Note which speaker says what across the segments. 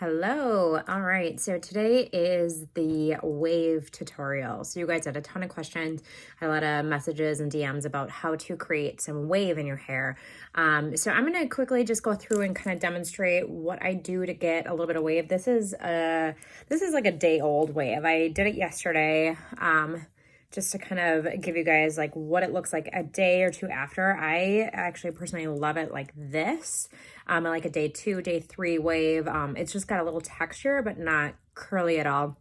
Speaker 1: Hello. All right. So today is the wave tutorial. So you guys had a ton of questions, had a lot of messages and DMs about how to create some wave in your hair. So I'm going to quickly just go through and kind of demonstrate what I do to get a little bit of wave. This is like a day old wave. I did it yesterday. Just to kind of give you guys like what it looks like a day or two after. I actually personally love it like this. I like a day 2, day 3 wave. It's just got a little texture, but not curly at all.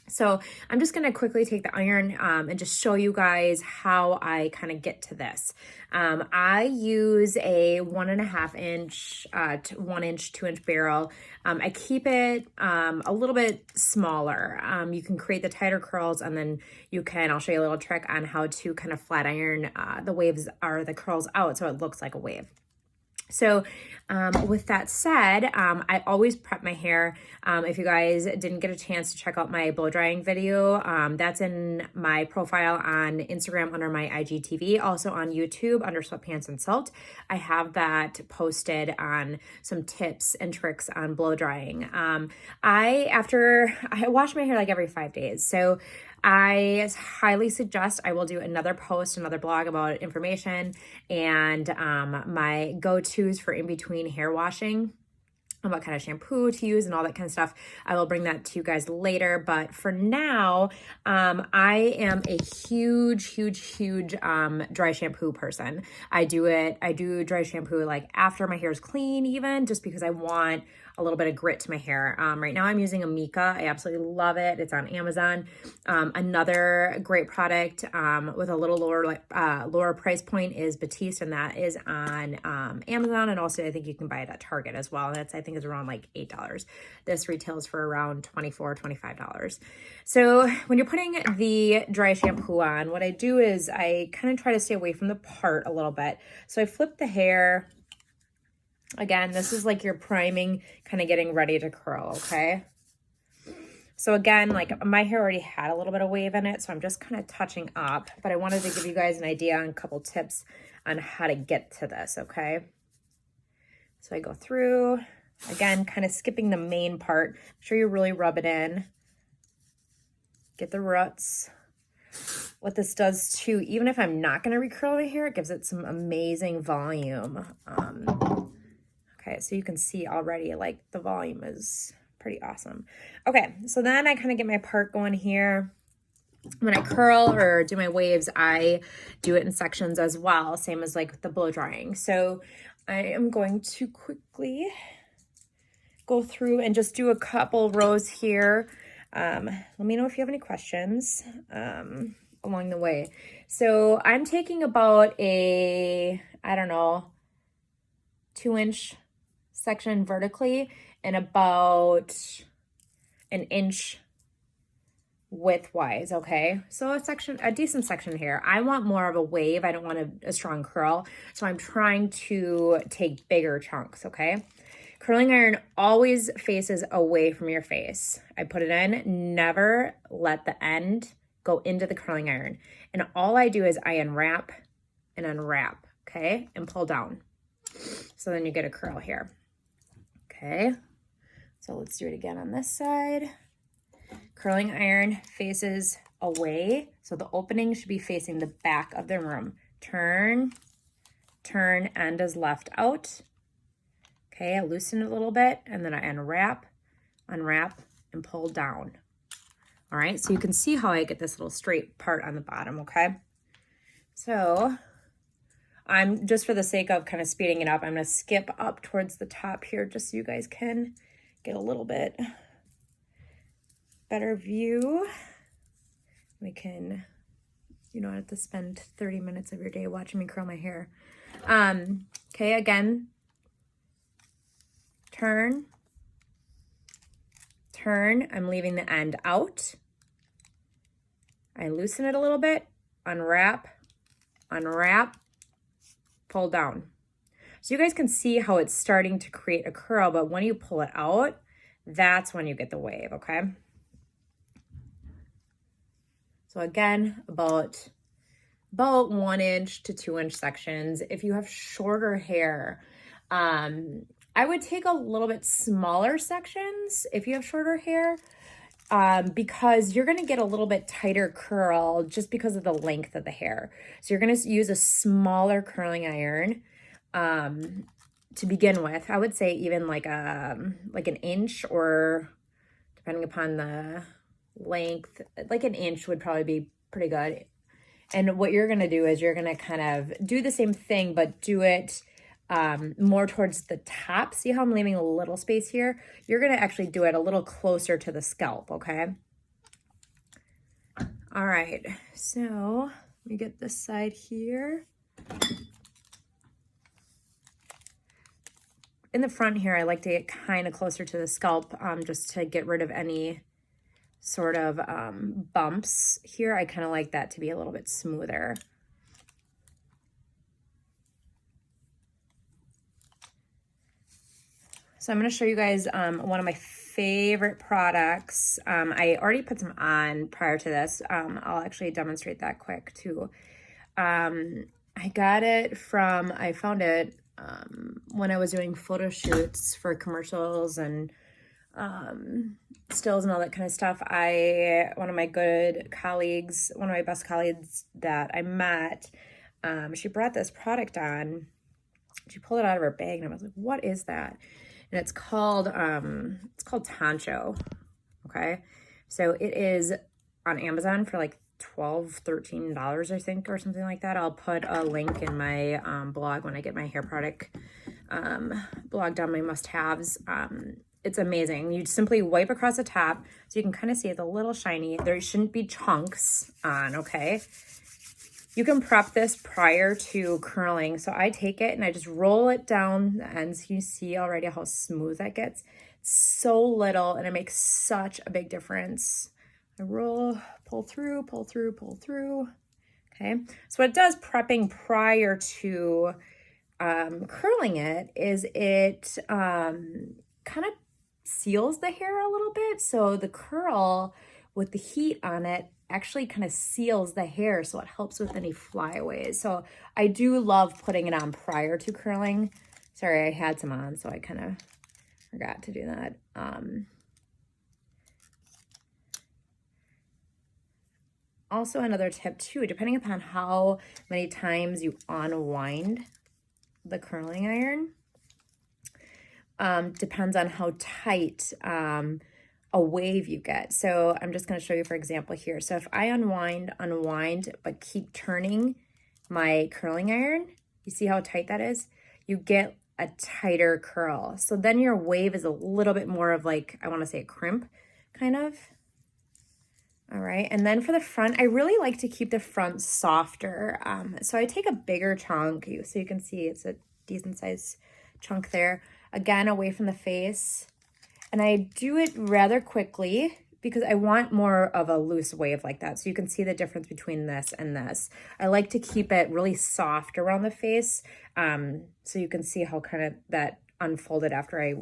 Speaker 1: So I'm just going to quickly take the iron and just show you guys how I kind of get to this. I use a 1.5 inch, 1 inch, 2 inch barrel. I keep it a little bit smaller. You can create the tighter curls and then I'll show you a little trick on how to kind of flat iron the waves or the curls out so it looks like a wave. So with that said, I always prep my hair. If you guys didn't get a chance to check out my blow drying video, that's in my profile on Instagram under my IGTV, also on YouTube under Sweatpants and Salt. I have that posted on some tips and tricks on blow drying. I wash my hair like every 5 days. So I highly suggest I will do another post, another blog about information and my go-tos for in-between hair washing, what kind of shampoo to use and all that kind of stuff. I will bring that to you guys later. But for now, I am a huge dry shampoo person. I do dry shampoo like after my hair is clean even, just because I want a little bit of grit to my hair. Right now I'm using Amika. I absolutely love it. It's on Amazon. Another great product with a little lower price point is Batiste, and that is on Amazon. And also I think you can buy it at Target as well. That's, I think, is around like $8. This retails for around $24, $25. So when you're putting the dry shampoo on, what I do is I kind of try to stay away from the part a little bit. So I flip the hair. Again, this is like your priming, kind of getting ready to curl, okay? So again, like my hair already had a little bit of wave in it, so I'm just kind of touching up, but I wanted to give you guys an idea on a couple tips on how to get to this, okay? So I go through, again, kind of skipping the main part. Make sure you really rub it in. Get the roots. What this does too, even if I'm not going to recurl my hair, it gives it some amazing volume. Okay, so you can see already like the volume is pretty awesome. Okay, so then I kind of get my part going here. When I curl or do my waves, I do it in sections as well, same as like the blow drying. So I am going to quickly go through and just do a couple rows here. Let me know if you have any questions along the way. So I'm taking about a, 2-inch section vertically and about an inch widthwise, okay? So a decent section here. I want more of a wave. I don't want a strong curl. So I'm trying to take bigger chunks, okay? Curling iron always faces away from your face. I put it in, never let the end go into the curling iron. And all I do is I unwrap and unwrap, okay? And pull down. So then you get a curl here. Okay, so let's do it again on this side. Curling iron faces away, so the opening should be facing the back of the room. Turn, end is left out. Okay, I loosen it a little bit, and then I unwrap, and pull down. All right, so you can see how I get this little straight part on the bottom, okay? So I'm just, for the sake of kind of speeding it up, I'm going to skip up towards the top here just so you guys can get a little bit better view. We can, you don't have to spend 30 minutes of your day watching me curl my hair. Okay, again, turn, I'm leaving the end out. I loosen it a little bit, unwrap, pull down. So you guys can see how it's starting to create a curl, but when you pull it out, that's when you get the wave, okay? So again, about 1 inch to 2 inch sections. If you have shorter hair, I would take a little bit smaller sections if you have shorter hair, because you're going to get a little bit tighter curl just because of the length of the hair. So you're going to use a smaller curling iron to begin with. I would say even like an inch, or depending upon the length, like an inch would probably be pretty good. And what you're going to do is you're going to kind of do the same thing, but do it more towards the top. See how I'm leaving a little space here? You're going to actually do it a little closer to the scalp, okay? All right, so let me get this side here. In the front here, I like to get kind of closer to the scalp just to get rid of any sort of bumps here. I kind of like that to be a little bit smoother. So I'm going to show you guys one of my favorite products. I already put some on prior to this. I'll actually demonstrate that quick too. I got it from, I found it when I was doing photo shoots for commercials and stills and all that kind of stuff. One of my good colleagues, one of my best colleagues that I met, she brought this product on. She pulled it out of her bag and I was like, what is that? And it's called Tancho. Okay. So it is on Amazon for like $12, $13, I think, or something like that. I'll put a link in my blog when I get my hair product blog down, my must-haves. It's amazing. You simply wipe across the top so you can kind of see it's a little shiny. There shouldn't be chunks on, okay? You can prep this prior to curling. So I take it and I just roll it down the ends. You see already how smooth that gets. It's so little and it makes such a big difference. I roll, pull through, pull through, pull through. Okay. So what it does prepping prior to curling it is it kind of seals the hair a little bit. So the curl with the heat on it actually kind of seals the hair, so it helps with any flyaways. So I do love putting it on prior to curling. Sorry, I had some on, so I kind of forgot to do that. Also, another tip too, depending upon how many times you unwind the curling iron, depends on how tight a wave you get. So I'm just going to show you for example here. So if I unwind, but keep turning my curling iron, you see how tight that is? You get a tighter curl. So then your wave is a little bit more of like, I want to say a crimp kind of. All right, and then for the front, I really like to keep the front softer. So I take a bigger chunk, so you can see it's a decent size chunk there. Again, away from the face. And I do it rather quickly because I want more of a loose wave like that. So you can see the difference between this and this. I like to keep it really soft around the face. So you can see how kind of that unfolded after I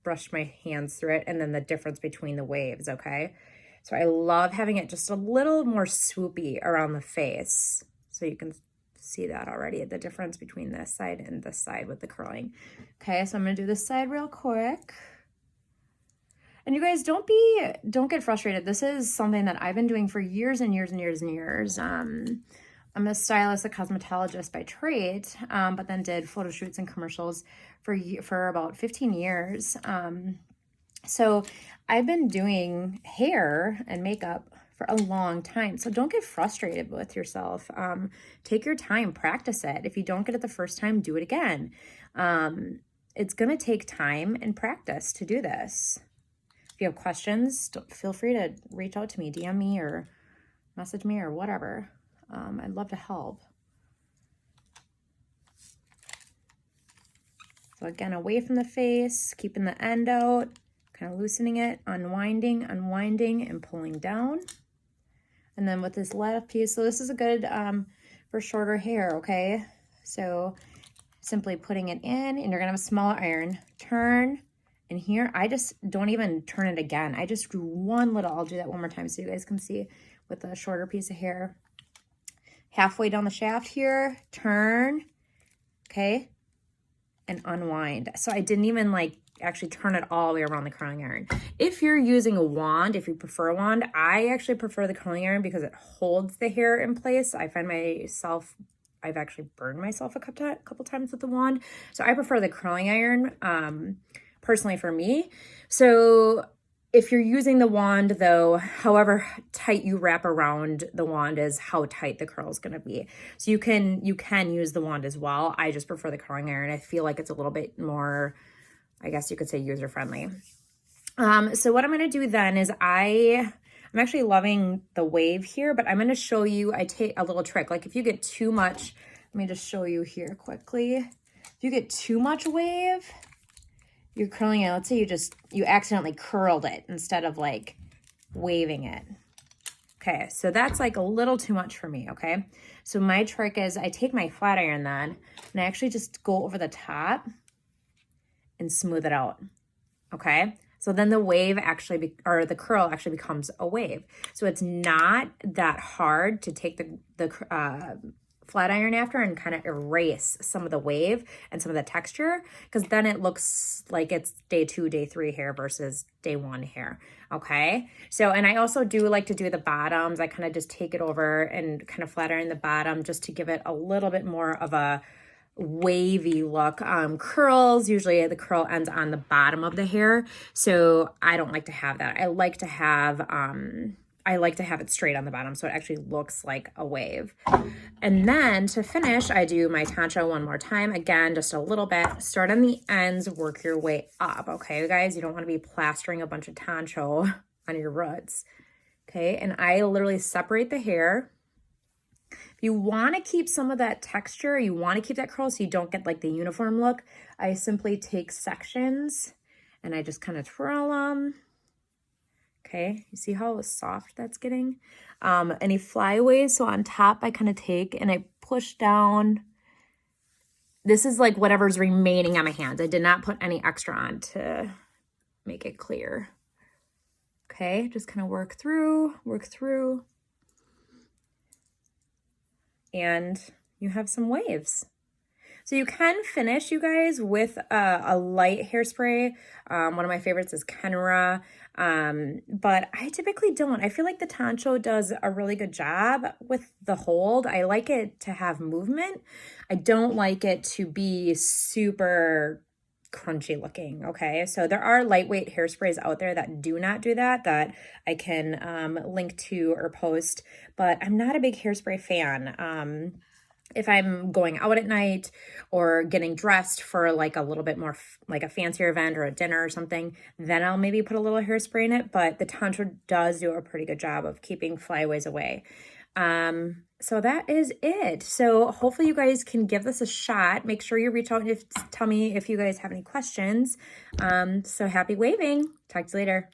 Speaker 1: brushed my hands through it, and then the difference between the waves, okay? So I love having it just a little more swoopy around the face. So you can see that already, the difference between this side and this side with the curling. Okay, so I'm gonna do this side real quick. And you guys, don't get frustrated. This is something that I've been doing for years and years and years and years. I'm a stylist, a cosmetologist by trade, but then did photo shoots and commercials for about 15 years. So I've been doing hair and makeup for a long time. So don't get frustrated with yourself. Take your time, practice it. If you don't get it the first time, do it again. It's going to take time and practice to do this. If you have questions, feel free to reach out to me, DM me or message me or whatever. I'd love to help. So again, away from the face, keeping the end out, kind of loosening it, unwinding, and pulling down. And then with this left piece, so this is a good for shorter hair, okay? So simply putting it in, and you're gonna have a smaller iron. Turn, and here, I just don't even turn it again. I just do one little, I'll do that one more time so you guys can see with a shorter piece of hair. Halfway down the shaft here, turn, okay? and unwind. So I didn't even like actually turn it all the way around the curling iron. If you're using a wand, if you prefer a wand, I actually prefer the curling iron because it holds the hair in place. I find myself, I've actually burned myself a couple times with the wand. So I prefer the curling iron, personally for me. So if you're using the wand though, however tight you wrap around the wand is how tight the curl is going to be. So you can use the wand as well. I just prefer the curling iron. I feel like it's a little bit more, I guess you could say, user friendly. So what I'm going to do then is I'm actually loving the wave here, but I'm going to show you, I take a little trick. Like if you get too much, let me just show you here quickly. If you get too much wave, you're curling it. Let's say you accidentally curled it instead of like waving it. Okay, so that's like a little too much for me, okay? So my trick is I take my flat iron then, and I actually just go over the top and smooth it out, okay? So then the wave actually, or the curl actually becomes a wave. So it's not that hard to take the flat iron after and kind of erase some of the wave and some of the texture, because then it looks like it's day 2, day 3 hair versus day 1 hair. Okay. So, and I also do like to do the bottoms. I kind of just take it over and kind of flat iron the bottom just to give it a little bit more of a wavy look. Curls, usually the curl ends on the bottom of the hair. So I don't like to have that. I like to have it straight on the bottom so it actually looks like a wave. And then to finish, I do my tancho one more time. Again, just a little bit. Start on the ends, work your way up. Okay, guys, you don't want to be plastering a bunch of tancho on your roots. Okay, and I literally separate the hair. If you want to keep some of that texture, you want to keep that curl so you don't get like the uniform look, I simply take sections and I just kind of twirl them. Okay, you see how soft that's getting? Any flyaways, so on top I kind of take and I push down. This is like whatever's remaining on my hands. I did not put any extra on to make it clear. Okay, just kind of work through. And you have some waves. So you can finish, you guys, with a light hairspray. One of my favorites is Kenra, but I typically don't. I feel like the tancho does a really good job with the hold. I like it to have movement. I don't like it to be super crunchy looking, okay? So there are lightweight hairsprays out there that do not do that I can link to or post, but I'm not a big hairspray fan. If I'm going out at night or getting dressed for like a little bit more like a fancier event or a dinner or something, then I'll maybe put a little hairspray in it, but the tancho does do a pretty good job of keeping flyaways away. So that is it. So hopefully you guys can give this a shot. Make sure you reach out and tell me if you guys have any questions. So happy waving. Talk to you later.